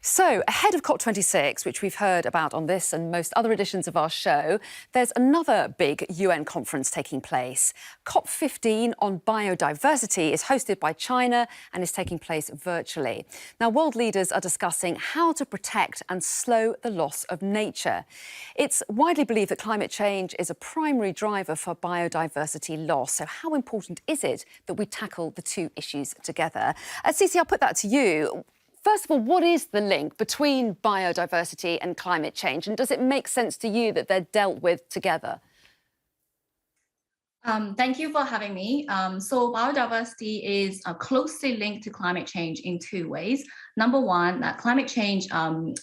So, ahead of COP26, which we've heard about on this and most other editions of our show, there's another big UN conference taking place. COP15 on biodiversity is hosted by China and is taking place virtually. Now, world leaders are discussing how to protect and slow the loss of nature. It's widely believed that climate change is a primary driver for biodiversity loss. So, how important is it that we tackle the two issues together? Cece, I'll put that to you. First of all, what is the link between biodiversity and climate change? And does it make sense to you that they're dealt with together? Thank you for having me. So biodiversity is closely linked to climate change in two ways. Number one, that climate change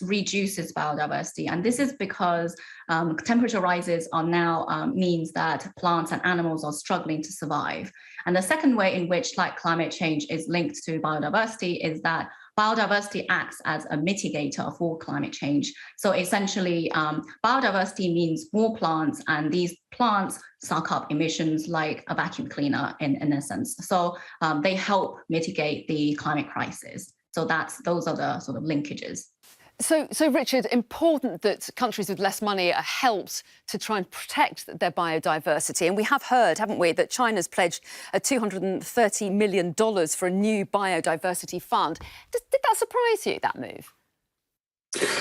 reduces biodiversity, and this is because temperature rises are now means that plants and animals are struggling to survive. And the second way in which climate change is linked to biodiversity is that biodiversity acts as a mitigator for climate change. So essentially, biodiversity means more plants, and these plants suck up emissions like a vacuum cleaner in a sense. So they help mitigate the climate crisis. So those are the sort of linkages. So, Richard, important that countries with less money are helped to try and protect their biodiversity. And we have heard, haven't we, that China's pledged $230 million for a new biodiversity fund. Did that surprise you, that move?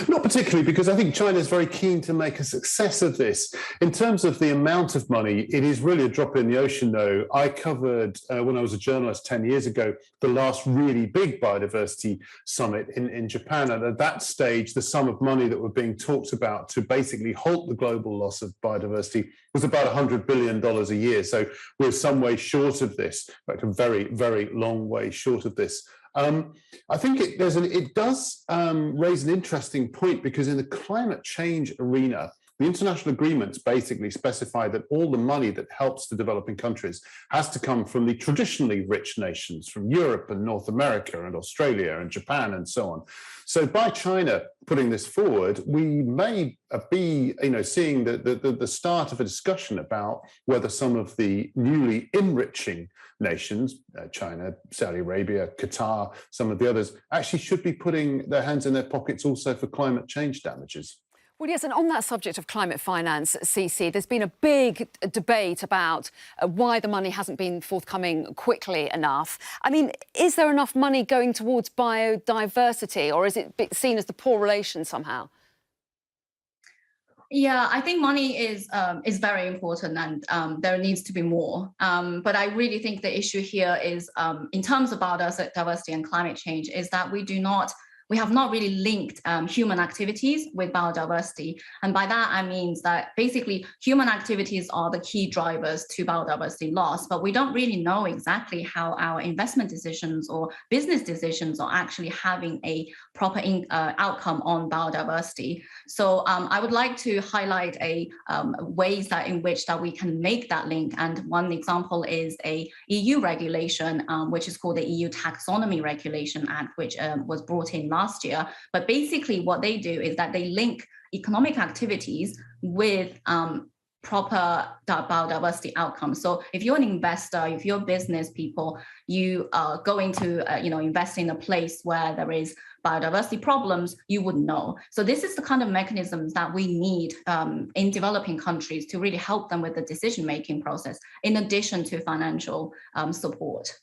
Not particularly, because I think China is very keen to make a success of this. In terms of the amount of money, it is really a drop in the ocean, though. I covered, when I was a journalist 10 years ago, the last really big biodiversity summit in Japan. And at that stage, the sum of money that were being talked about to basically halt the global loss of biodiversity was about $100 billion a year. So we're some way short of this, in fact, a very, very long way short of this. I think it does raise an interesting point, because in the climate change arena, the international agreements basically specify that all the money that helps the developing countries has to come from the traditionally rich nations, from Europe and North America and Australia and Japan and so on. So by China putting this forward, we may be, seeing the start of a discussion about whether some of the newly enriching nations, China, Saudi Arabia, Qatar, some of the others, actually should be putting their hands in their pockets also for climate change damages. Well, yes, and on that subject of climate finance, Cece, there's been a big debate about why the money hasn't been forthcoming quickly enough. I mean, is there enough money going towards biodiversity, or is it seen as the poor relation somehow? Yeah, I think money is very important, and there needs to be more. But I really think the issue here is, in terms of biodiversity and climate change, is that we have not really linked human activities with biodiversity. And by that, I mean that basically human activities are the key drivers to biodiversity loss, but we don't really know exactly how our investment decisions or business decisions are actually having a proper outcome on biodiversity. So I would like to highlight ways in which we can make that link. And one example is a EU regulation, which is called the EU Taxonomy Regulation Act, which was brought in last year. But basically what they do is that they link economic activities with proper biodiversity outcomes. So if you're an investor, if you're business people, you are going to invest in a place where there is biodiversity problems, you wouldn't know. So this is the kind of mechanisms that we need in developing countries to really help them with the decision-making process, in addition to financial support.